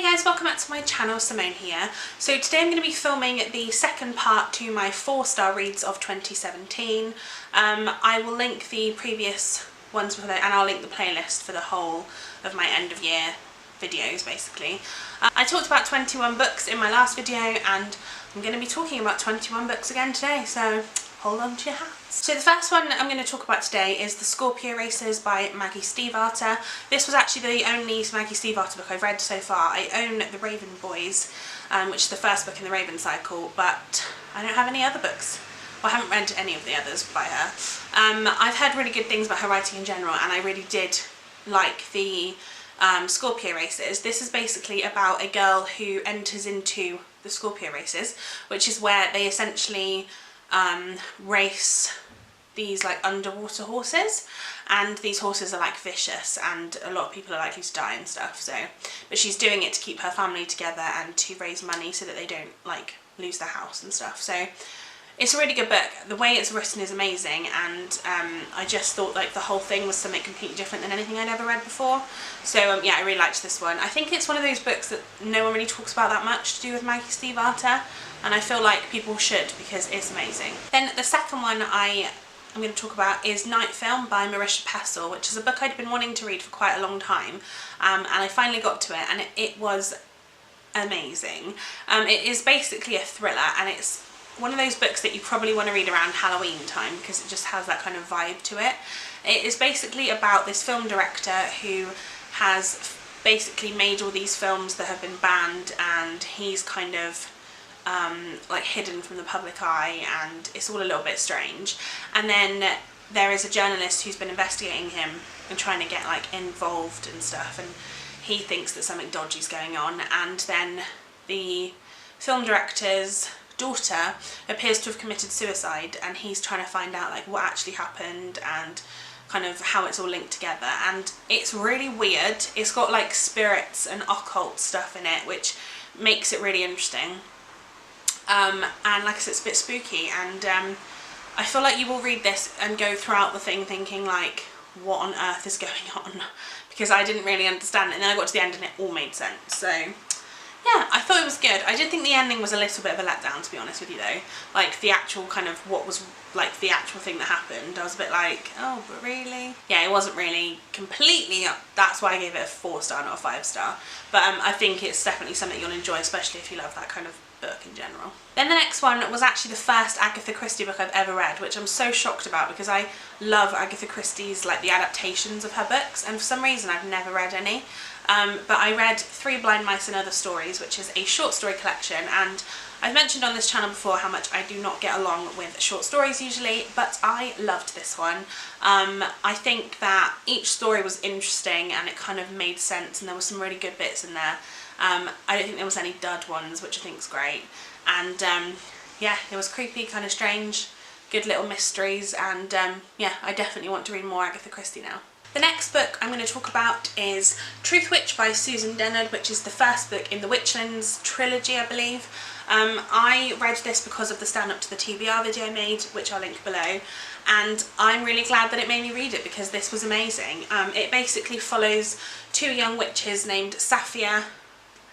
guys, welcome back to my channel. Simone here. So today I'm going to be filming the second part to my 4-star reads of 2017. I will link the previous ones and I'll link the playlist for the whole of my end of year videos basically. I talked about 21 books in my last video and I'm going to be talking about 21 books again today, so hold on to your hats. So the first one I'm going to talk about today is The Scorpio Racers by Maggie Stiefvater. This was actually the only Maggie Stiefvater book I've read so far. I own The Raven Boys, which is the first book in the Raven cycle, but I don't have any other books. Well, I haven't read any of the others by her. I've heard really good things about her writing in general, and I really did like the Scorpio Racers. This is basically about a girl who enters into the Scorpio Racers, which is where they essentially race these like underwater horses, and these horses are like vicious and a lot of people are likely to die and stuff, so but she's doing it to keep her family together and to raise money so that they don't like lose their house and stuff. So it's a really good book. The way it's written is amazing, and I just thought like the whole thing was something completely different than anything I'd ever read before. So yeah, I really liked this one. I think it's one of those books that no one really talks about that much to do with Maggie Stiefvater, and I feel like people should because it's amazing. Then the second one I'm going to talk about is Night Film by Marisha Pessl, which is a book I'd been wanting to read for quite a long time, and I finally got to it, and it was amazing. It is basically a thriller, and it's one of those books that you probably want to read around Halloween time because it just has that kind of vibe to it. It is basically about this film director who has basically made all these films that have been banned, and he's kind of like hidden from the public eye, and it's all a little bit strange. And then there is a journalist who's been investigating him and trying to get like involved and stuff, and he thinks that something dodgy is going on, and then the film director's daughter appears to have committed suicide, and he's trying to find out like what actually happened and kind of how it's all linked together. And it's really weird. It's got like spirits and occult stuff in it, which makes it really interesting. And like I said, it's a bit spooky, and I feel like you will read this and go throughout the thing thinking like, what on earth is going on? Because I didn't really understand it, and then I got to the end and it all made sense. So yeah, I thought it was good. I did think the ending was a little bit of a letdown, to be honest with you though. Like the actual kind of what was like the actual thing that happened, I was a bit like, oh, but really? Yeah, it wasn't really completely up. That's why I gave it a 4-star, not a 5-star. But I think it's definitely something you'll enjoy, especially if you love that kind of book in general. Then the next one was actually the first Agatha Christie book I've ever read, which I'm so shocked about because I love Agatha Christie's like the adaptations of her books, and for some reason I've never read any. But I read 3 Blind Mice and Other Stories, which is a short story collection, and I've mentioned on this channel before how much I do not get along with short stories usually, but I loved this one. I think that each story was interesting and it kind of made sense, and there were some really good bits in there. I don't think there was any dud ones, which I think is great, and yeah, it was creepy, kind of strange, good little mysteries, and yeah, I definitely want to read more Agatha Christie now. The next book I'm going to talk about is Truth Witch by Susan Dennard, which is the first book in the Witchlands trilogy, I believe. I read this because of the stand-up to the TBR video I made, which I'll link below, and I'm really glad that it made me read it because this was amazing. It basically follows 2 young witches named Saphia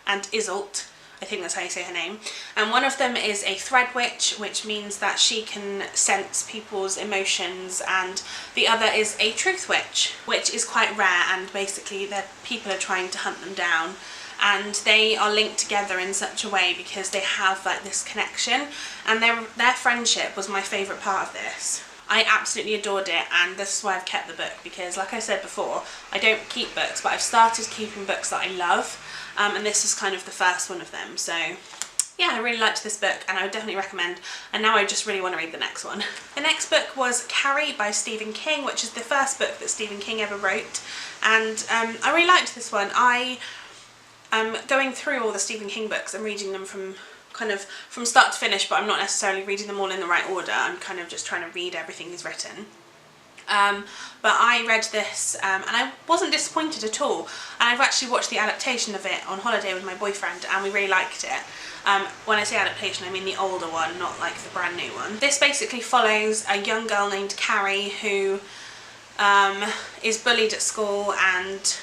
and Iseult, I think that's how you say her name, and one of them is a thread witch, which means that she can sense people's emotions, and the other is a truth witch, which is quite rare, and basically people are trying to hunt them down, and they are linked together in such a way because they have like this connection, and their friendship was my favourite part of this. I absolutely adored it, and this is why I've kept the book, because like I said before, I don't keep books, but I've started keeping books that I love, and this was kind of the first one of them. So yeah, I really liked this book and I would definitely recommend, and now I just really want to read the next one. The next book was Carrie by Stephen King, which is the first book that Stephen King ever wrote, and I really liked this one. I am going through all the Stephen King books and reading them from start to finish, but I'm not necessarily reading them all in the right order. I'm kind of just trying to read everything he's written. But I read this and I wasn't disappointed at all, and I've actually watched the adaptation of it on holiday with my boyfriend and we really liked it. When I say adaptation, I mean the older one, not like the brand new one. This basically follows a young girl named Carrie who is bullied at school, and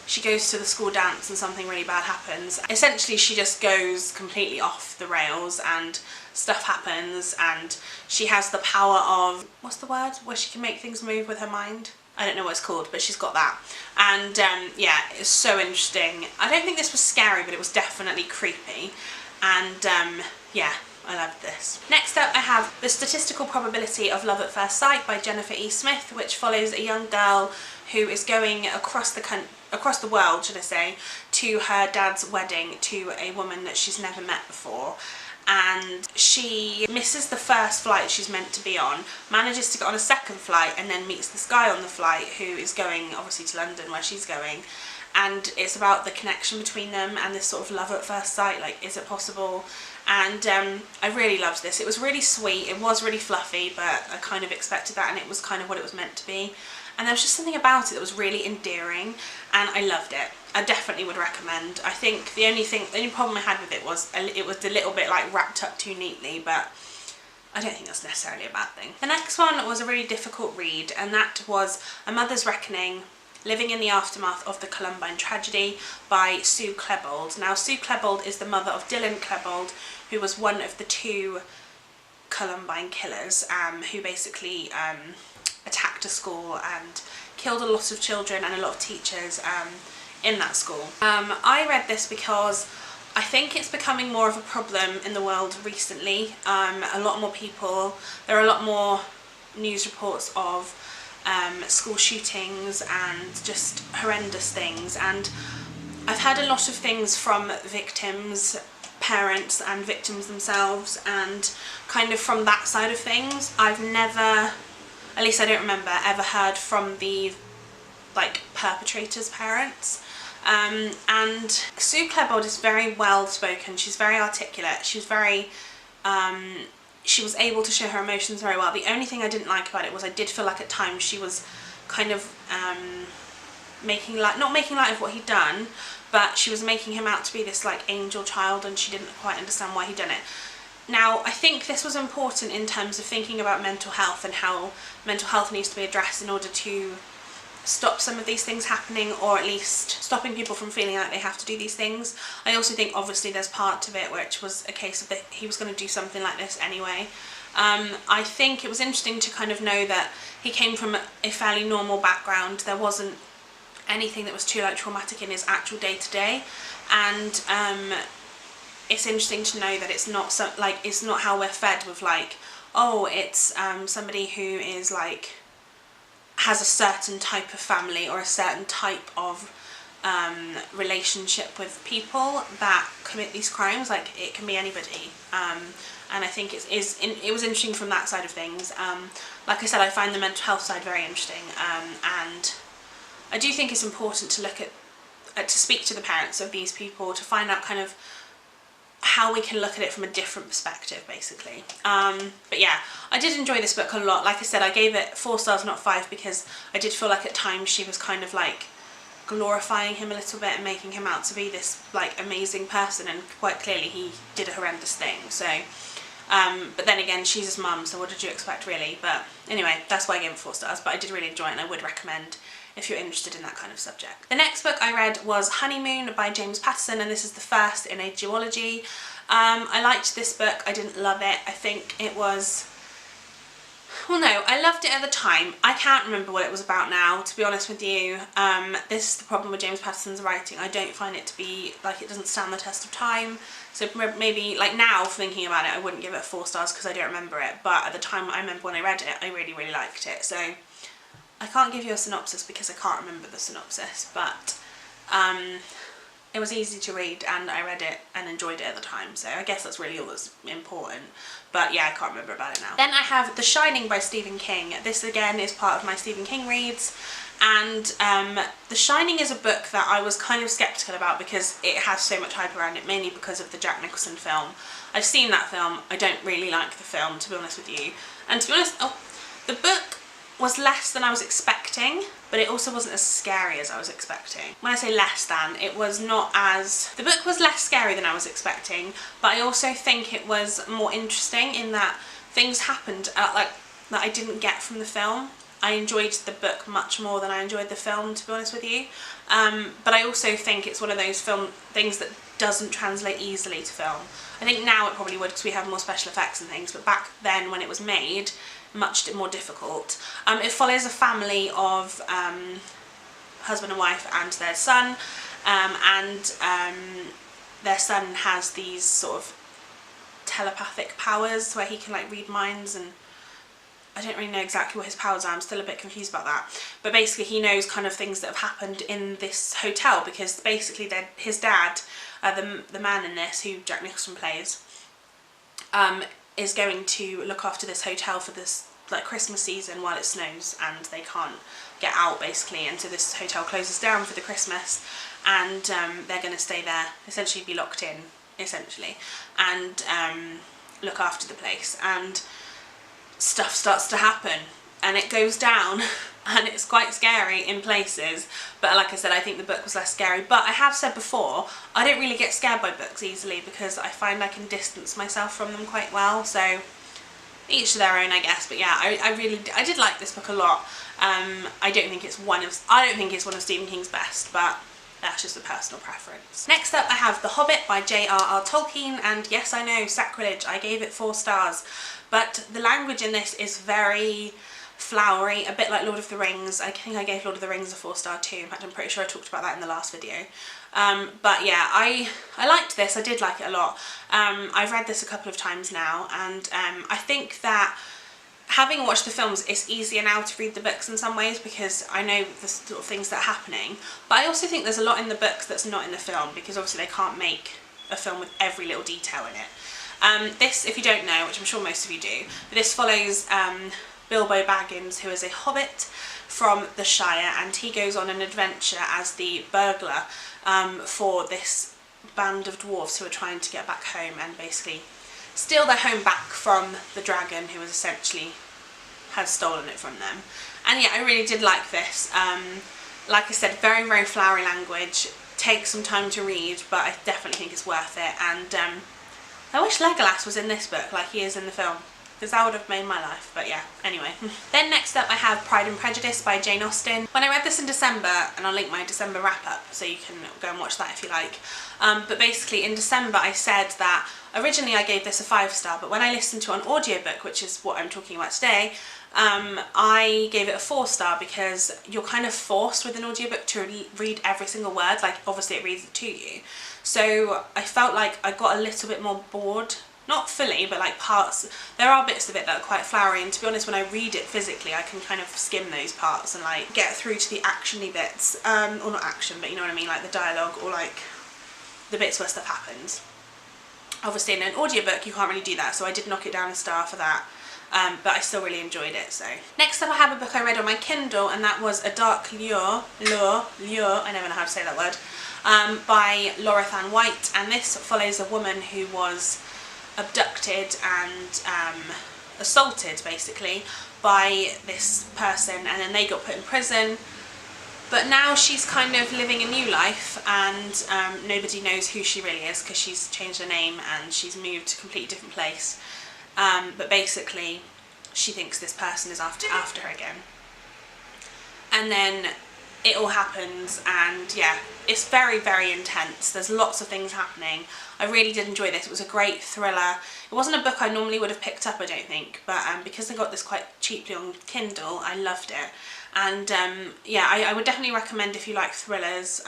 she goes to the school dance and something really bad happens. Essentially she just goes completely off the rails and stuff happens, and she has the power of, what's the word, where she can make things move with her mind? I don't know what it's called, but she's got that. And yeah, it's so interesting. I don't think this was scary, but it was definitely creepy. And yeah, I loved this. Next up I have The Statistical Probability of Love at First Sight by Jennifer E. Smith, which follows a young girl who is going across the world, should I say, to her dad's wedding to a woman that she's never met before. And she misses the first flight she's meant to be on, manages to get on a second flight, and then meets this guy on the flight who is going obviously to London where she's going. And it's about the connection between them and this sort of love at first sight, like, is it possible? And I really loved this. It was really sweet, it was really fluffy, but I kind of expected that, and it was kind of what it was meant to be. And there was just something about it that was really endearing, and I loved it. I definitely would recommend. I think the only problem I had with it was a little bit like wrapped up too neatly, but I don't think that's necessarily a bad thing. The next one was a really difficult read, and that was A Mother's Reckoning, Living in the Aftermath of the Columbine Tragedy by Sue Klebold. Now, Sue Klebold is the mother of Dylan Klebold, who was one of the 2 Columbine killers, who basically attacked a school and killed a lot of children and a lot of teachers in that school. I read this because I think it's becoming more of a problem in the world recently. A lot more people, there are a lot more news reports of school shootings and just horrendous things, and I've heard a lot of things from victims, parents and victims themselves, and kind of from that side of things. I've never, at least I don't remember, ever heard from the like perpetrators' parents. And Sue Klebold is very well spoken, she's very articulate, she's very she was able to show her emotions very well. The only thing I didn't like about it was I did feel like at times she was kind of not making light of what he'd done, but she was making him out to be this like angel child, and she didn't quite understand why he'd done it. Now, I think this was important in terms of thinking about mental health and how mental health needs to be addressed in order to stop some of these things happening, or at least stopping people from feeling like they have to do these things. I also think obviously there's part of it which was a case of that he was going to do something like this anyway. I think it was interesting to kind of know that he came from a fairly normal background. There wasn't anything that was too like traumatic in his actual day-to-day, and it's interesting to know that it's not so, like, it's not how we're fed with like, oh, it's somebody who is like has a certain type of family or a certain type of relationship with people that commit these crimes. Like, it can be anybody, and I think it was interesting from that side of things. Like I said, I find the mental health side very interesting, and I do think it's important to look at to speak to the parents of these people to find out kind of how we can look at it from a different perspective, basically. But yeah, I did enjoy this book a lot. Like I said, I gave it 4 stars, not 5, because I did feel like at times she was kind of like glorifying him a little bit and making him out to be this like amazing person, and quite clearly he did a horrendous thing. So but then again, she's his mum, so what did you expect, really? But anyway, that's why I gave it 4 stars, but I did really enjoy it, and I would recommend if you're interested in that kind of subject. The next book I read was Honeymoon by James Patterson, and this is the first in a duology. I liked this book. I didn't love it. I think it was, well, no, I loved it at the time. I can't remember what it was about now, to be honest with you. This is the problem with James Patterson's writing. I don't find it to be, like, it doesn't stand the test of time. So maybe, like, now thinking about it, I wouldn't give it 4 stars because I don't remember it. But at the time, I remember when I read it, I really, really liked it. So I can't give you a synopsis because I can't remember the synopsis, but it was easy to read, and I read it and enjoyed it at the time, so I guess that's really all that's important. But yeah, I can't remember about it now. Then I have The Shining by Stephen King. This again is part of my Stephen King reads, and The Shining is a book that I was kind of sceptical about because it has so much hype around it, mainly because of the Jack Nicholson film. I've seen that film. I don't really like the film, to be honest with you. And to be honest, the book was less than I was expecting, but it also wasn't as scary as I was expecting. When I say less than, it was not as... The book was less scary than I was expecting, but I also think it was more interesting in that things happened like that I didn't get from the film. I enjoyed the book much more than I enjoyed the film, to be honest with you. But I also think it's one of those film things that doesn't translate easily to film. I think now it probably would because we have more special effects and things, but back then when it was made, much more difficult. It follows a family of husband and wife and their son, their son has these sort of telepathic powers where he can like read minds, and I don't really know exactly what his powers are. I'm still a bit confused about that. But basically he knows kind of things that have happened in this hotel, because basically his dad, the man in this, who Jack Nicholson plays, is going to look after this hotel for this like Christmas season while it snows and they can't get out basically, and so this hotel closes down for the Christmas, and they're going to stay there, essentially be locked in essentially, and look after the place, and stuff starts to happen and it goes down and it's quite scary in places. But like I said, I think the book was less scary. But I have said before, I don't really get scared by books easily because I find I can distance myself from them quite well, so each to their own, I guess. But yeah, I did like this book a lot. I don't think it's one of Stephen King's best, but that's just a personal preference. Next up I have The Hobbit by J.R.R. Tolkien, and yes, I know, sacrilege, I gave it 4 stars, but the language in this is very flowery, a bit like Lord of the Rings. I think I gave Lord of the Rings a 4-star too. In fact, I'm pretty sure I talked about that in the last video. But yeah, I liked this. I did like it a lot. I've read this a couple of times now, and I think that having watched the films, it's easier now to read the books in some ways because I know the sort of things that are happening. But I also think there's a lot in the books that's not in the film, because obviously they can't make a film with every little detail in it. This, if you don't know, which I'm sure most of you do, but this follows Bilbo Baggins, who is a hobbit from the Shire, and he goes on an adventure as the burglar for this band of dwarves who are trying to get back home and basically steal their home back from the dragon who has stolen it from them. And yeah, I really did like this. Like I said, very, very flowery language. Takes some time to read, but I definitely think it's worth it. And I wish Legolas was in this book like he is in the film, because that would have made my life. But yeah, anyway. Then next up I have Pride and Prejudice by Jane Austen. When I read this in December, and I'll link my December wrap up so you can go and watch that if you like, but basically in December I said that originally I gave this a 5-star, but when I listened to an audiobook, which is what I'm talking about today, I gave it a 4-star because you're kind of forced with an audiobook to read every single word. Like obviously it reads it to you, so I felt like I got a little bit more bored. Not fully, but like parts. There are bits of it that are quite flowery, and to be honest, when I read it physically I can kind of skim those parts and like get through to the actiony bits, or not action, but you know what I mean, like the dialogue or like the bits where stuff happens. Obviously in an audiobook you can't really do that, so I did knock it down a star for that. But I still really enjoyed it. So next up I have a book I read on my Kindle, and that was A Dark Muir, I never know how to say that word, by Laura Than White, and this follows a woman who was abducted and assaulted basically by this person, and then they got put in prison, but now she's kind of living a new life, and nobody knows who she really is because she's changed her name and she's moved to a completely different place. But basically she thinks this person is after her again, and then it all happens, and yeah, it's very, very intense. There's lots of things happening. I really did enjoy this. It was a great thriller. It wasn't a book I normally would have picked up, I don't think, but because I got this quite cheaply on Kindle, I loved it. And yeah, I would definitely recommend if you like thrillers.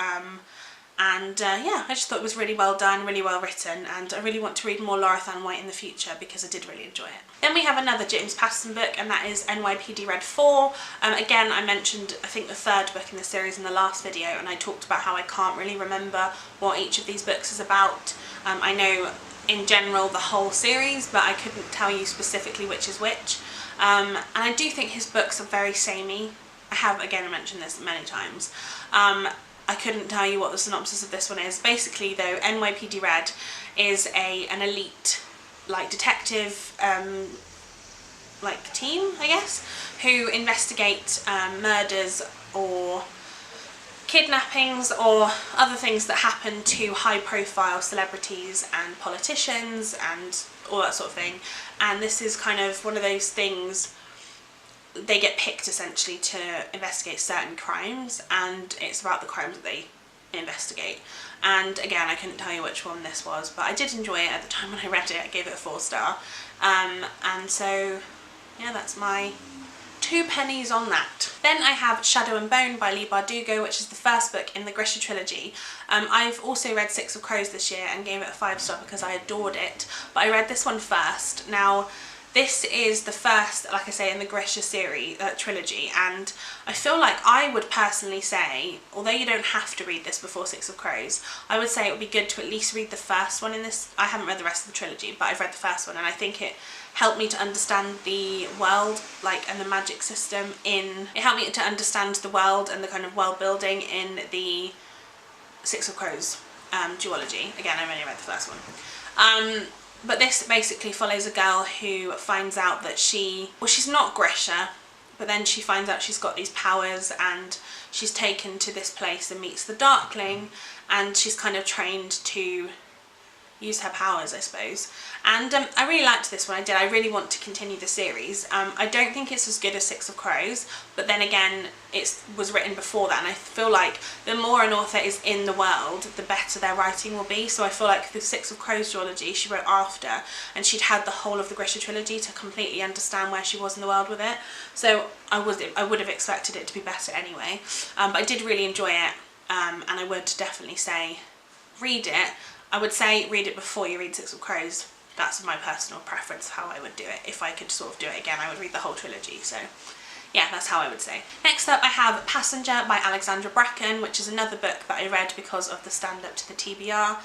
Yeah, I just thought it was really well done, really well written, and I really want to read more Laura Than White in the future because I did really enjoy it. Then we have another James Patterson book, and that is NYPD Red 4. Again, I mentioned, I think, the 3rd book in the series in the last video, and I talked about how I can't really remember what each of these books is about. I know in general the whole series, but I couldn't tell you specifically which is which. And I do think his books are very samey. I have, again, mentioned this many times. I couldn't tell you what the synopsis of this one is. Basically though, NYPD Red is an elite like detective like team, I guess, who investigate murders or kidnappings or other things that happen to high profile celebrities and politicians and all that sort of thing. And this is kind of one of those things, they get picked essentially to investigate certain crimes, and it's about the crimes that they investigate. And again, I couldn't tell you which one this was, but I did enjoy it at the time when I read it. I gave it a 4-star. And so yeah, that's my 2 pennies on that. Then I have Shadow and Bone by Leigh Bardugo, which is the first book in the Grisha trilogy. I've also read Six of Crows this year and gave it a 5-star because I adored it, but I read this one first. Now, this is the first, like I say, in the Grisha series, trilogy, and I feel like I would personally say, although you don't have to read this before Six of Crows, I would say it would be good to at least read the first one in this. I haven't read the rest of the trilogy, but I've read the first one, and I think it helped me to understand the world, like, and the magic system in, it helped me to understand the world and the kind of world building in the Six of Crows duology. Again, I've only read the first one. But this basically follows a girl who finds out that she's not Grisha, but then she finds out she's got these powers, and she's taken to this place and meets the Darkling, and she's kind of trained to use her powers, I suppose. And I really liked this one. I really want to continue the series. I don't think it's as good as Six of Crows, but then again, it was written before that, and I feel like the more an author is in the world, the better their writing will be. So I feel like the Six of Crows duology she wrote after, and she'd had the whole of the Grisha trilogy to completely understand where she was in the world with it. So I would have expected it to be better anyway. But I did really enjoy it, and I would definitely say read it. I would say read it before you read Six of Crows. That's my personal preference, how I would do it. If I could sort of do it again, I would read the whole trilogy. So yeah, that's how I would say. Next up, I have Passenger by Alexandra Bracken, which is another book that I read because of the stand-up to the TBR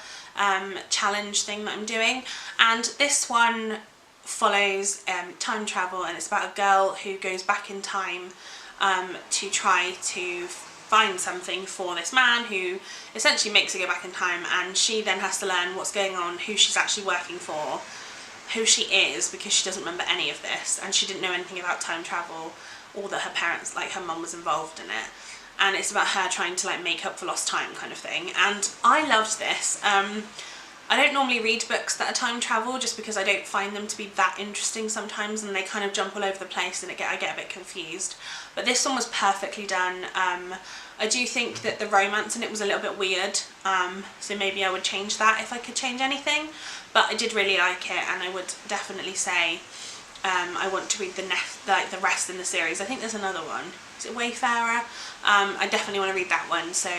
challenge thing that I'm doing. And this one follows time travel, and it's about a girl who goes back in time to try to find something for this man who essentially makes her go back in time, and she then has to learn what's going on, who she's actually working for, who she is, because she doesn't remember any of this, and she didn't know anything about time travel, or that her parents, like her mum, was involved in it. And it's about her trying to like make up for lost time kind of thing. And I loved this. I don't normally read books that are time travel just because I don't find them to be that interesting sometimes, and they kind of jump all over the place and I get a bit confused. But this one was perfectly done. I do think that the romance in it was a little bit weird, so maybe I would change that if I could change anything. But I did really like it, and I would definitely say I want to read the rest in the series. I think there's another one. Is it Wayfarer? I definitely want to read that one. So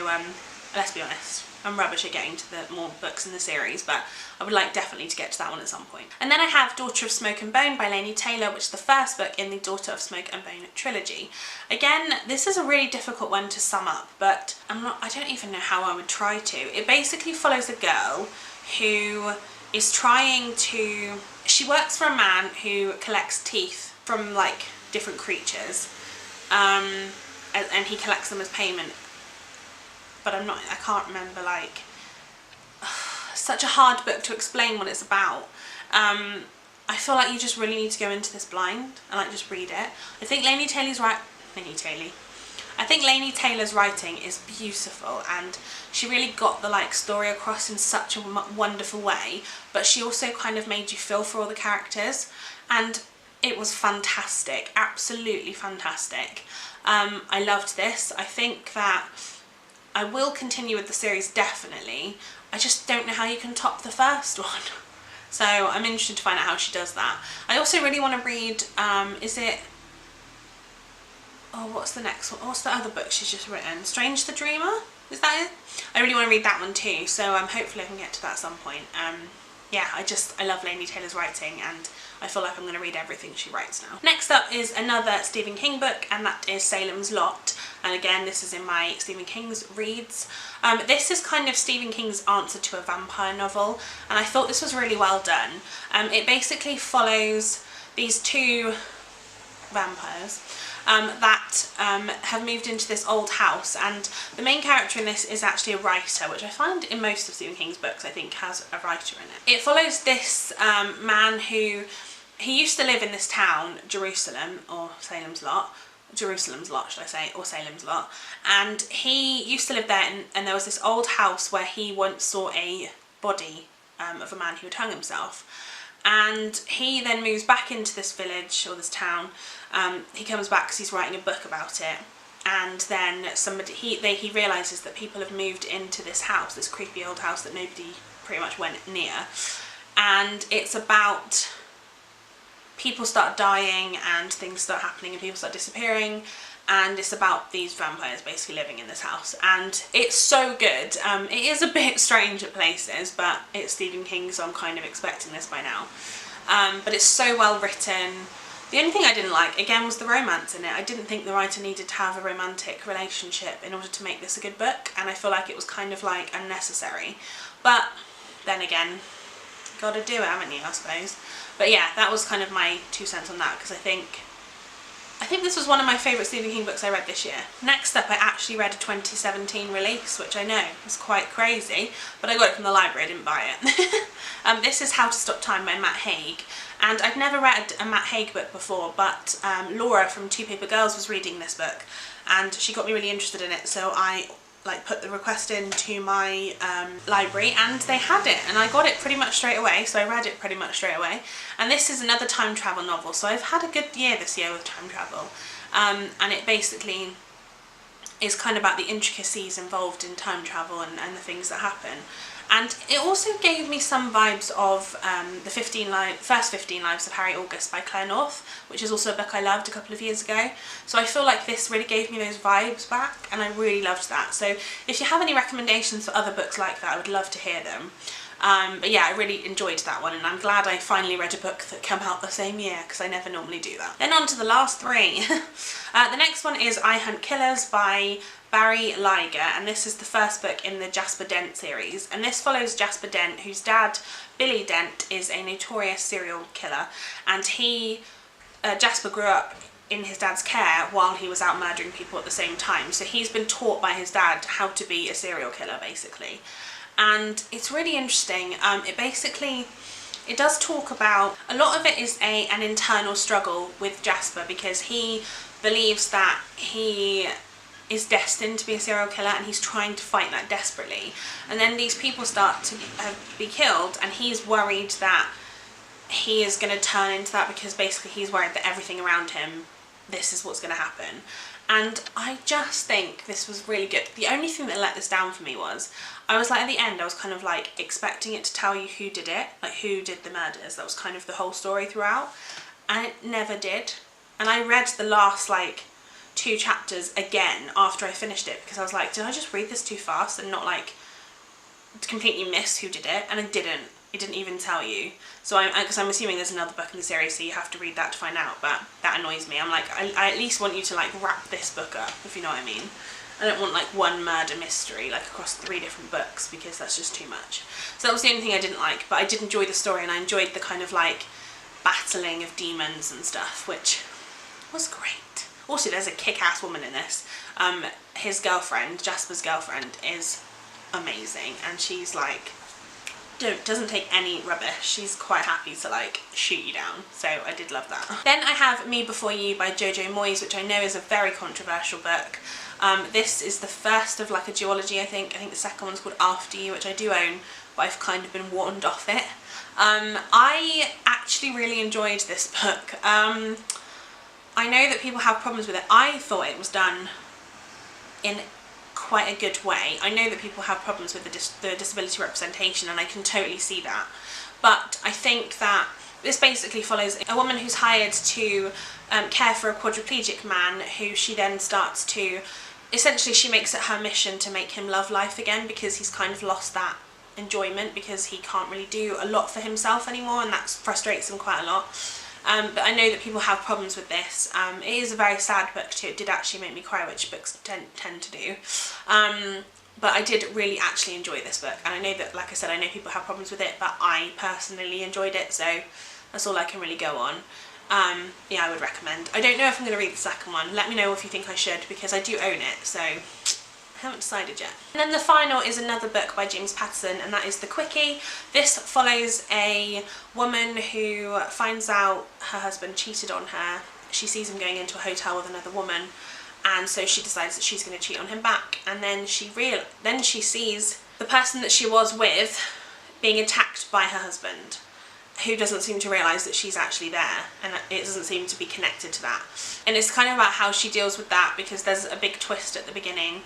let's be honest, I'm rubbish at getting to the more books in the series, but I would like definitely to get to that one at some point. And then I have Daughter of Smoke and Bone by Laini Taylor, which is the first book in the Daughter of Smoke and Bone trilogy. Again, this is a really difficult one to sum up, but I don't even know how I would try to. It basically follows a girl who is trying to, she works for a man who collects teeth from like different creatures, and he collects them as payment. But I can't remember, like, such a hard book to explain what it's about. I feel like you just really need to go into this blind and like just read it. I think Laini Taylor's writing is beautiful, and she really got the like story across in such a wonderful way, but she also kind of made you feel for all the characters, and it was fantastic, absolutely fantastic. I loved this. I think that I will continue with the series, definitely. I just don't know how you can top the first one. So I'm interested to find out how she does that. I also really want to read, what's the next one? What's the other book she's just written? Strange the Dreamer? Is that it? I really want to read that one too, so hopefully I can get to that at some point. Yeah, I love Laini Taylor's writing, and I feel like I'm going to read everything she writes now. Next up is another Stephen King book, and that is Salem's Lot. And again, this is in my Stephen King's reads. This is kind of Stephen King's answer to a vampire novel, and I thought this was really well done. It basically follows these two vampires that have moved into this old house, and the main character in this is actually a writer, which I find in most of Stephen King's books I think has a writer in it. It follows this man who, he used to live in this town, Jerusalem, or Salem's Lot, Jerusalem's Lot should I say, or Salem's Lot, and he used to live there, and there was this old house where he once saw a body of a man who had hung himself. And he then moves back into this village or this town. He comes back because he's writing a book about it. And then he realises that people have moved into this house, this creepy old house that nobody pretty much went near. And it's about people start dying and things start happening and people start disappearing. And it's about these vampires basically living in this house. And it's so good. It is a bit strange at places, but it's Stephen King, so I'm kind of expecting this by now. But it's so well written. The only thing I didn't like, again, was the romance in it. I didn't think the writer needed to have a romantic relationship in order to make this a good book, and I feel like it was kind of like unnecessary. But then again, gotta do it, haven't you, I suppose. But yeah, that was kind of my 2 cents on that, because I think this was one of my favourite Stephen King books I read this year. Next up, I actually read a 2017 release, which I know is quite crazy, but I got it from the library, I didn't buy it. This is How to Stop Time by Matt Haig. And I'd never read a Matt Haig book before, but Laura from Two Paper Girls was reading this book, and she got me really interested in it, so I put the request into my library, and they had it, and I got it pretty much straight away, so I read it pretty much straight away. And this is another time travel novel, so I've had a good year this year with time travel, and it basically is kind of about the intricacies involved in time travel and the things that happen. And it also gave me some vibes of the first 15 Lives of Harry August by Claire North, which is also a book I loved a couple of years ago. So I feel like this really gave me those vibes back, and I really loved that. So if you have any recommendations for other books like that, I would love to hear them. But yeah, I really enjoyed that one, and I'm glad I finally read a book that came out the same year, because I never normally do that. Then on to the last 3. The next one is I Hunt Killers by Barry Liger, and this is the first book in the Jasper Dent series, and this follows Jasper Dent, whose dad, Billy Dent, is a notorious serial killer, and Jasper grew up in his dad's care while he was out murdering people at the same time, so he's been taught by his dad how to be a serial killer, basically. And it's really interesting. It does talk about, a lot of it is an internal struggle with Jasper, because he believes that he is destined to be a serial killer, and he's trying to fight that desperately. And then these people start to be killed, and he's worried that he is going to turn into that, because basically he's worried that everything around him, this is what's going to happen. And I just think this was really good. The only thing that let this down for me was, I was like, at the end, I was kind of like expecting it to tell you who did it, like who did the murders. That was kind of the whole story throughout, and it never did. And I read the last like 2 chapters again after I finished it, because I was like, did I just read this too fast and not like completely miss who did it? And I didn't. It didn't even tell you. So because I'm assuming there's another book in the series, so you have to read that to find out, but that annoys me. I'm like, I at least want you to like wrap this book up, if you know what I mean. I don't want like one murder mystery like across 3 different books, because that's just too much. So that was the only thing I didn't like, but I did enjoy the story, and I enjoyed the kind of like battling of demons and stuff, which was great. Also, there's a kick-ass woman in this. His girlfriend, Jasper's girlfriend, is amazing, and she's like, doesn't take any rubbish. She's quite happy to like shoot you down, so I did love that. Then I have Me Before You by Jojo Moyes, which I know is a very controversial book. This is the first of like a duology, I think. the second one's called After You, which I do own, but I've kind of been warned off it. I actually really enjoyed this book. I know that people have problems with it. I thought it was done in quite a good way. I know that people have problems with the disability representation, and I can totally see that. But I think that this basically follows a woman who's hired to care for a quadriplegic man, who she then starts to, essentially she makes it her mission to make him love life again, because he's kind of lost that enjoyment, because he can't really do a lot for himself anymore, and that frustrates him quite a lot. But I know that people have problems with this. It is a very sad book too. It did actually make me cry, which books tend to do. But I did really actually enjoy this book, and I know that, like I said, I know people have problems with it, but I personally enjoyed it, so that's all I can really go on. Yeah, I would recommend. I don't know if I'm going to read the second one. Let me know if you think I should, because I do own it, so I haven't decided yet. And then the final is another book by James Patterson, and that is The Quickie. This follows a woman who finds out her husband cheated on her. She sees him going into a hotel with another woman, and so she decides that she's going to cheat on him back. And then she sees the person that she was with being attacked by her husband. who doesn't seem to realise that she's actually there, and it doesn't seem to be connected to that. And it's kind of about how she deals with that, because there's a big twist at the beginning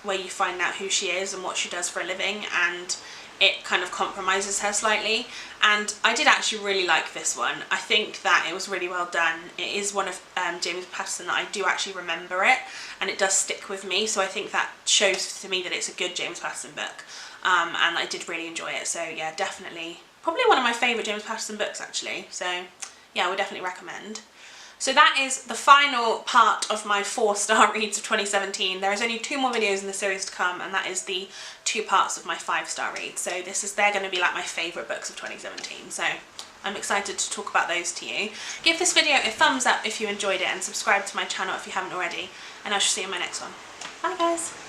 where you find out who she is and what she does for a living, and it kind of compromises her slightly. And I did actually really like this one. I think that it was really well done. It is one of James Patterson that I do actually remember it, and it does stick with me, so I think that shows to me that it's a good James Patterson book, and I did really enjoy it. So yeah, definitely probably one of my favourite James Patterson books actually, so yeah, I would definitely recommend. So that is the final part of my 4-star reads of 2017. There is only 2 more videos in the series to come, and that is the 2 parts of my 5-star reads. So they're going to be like my favourite books of 2017. So I'm excited to talk about those to you. Give this video a thumbs up if you enjoyed it, and subscribe to my channel if you haven't already. And I shall see you in my next one. Bye guys.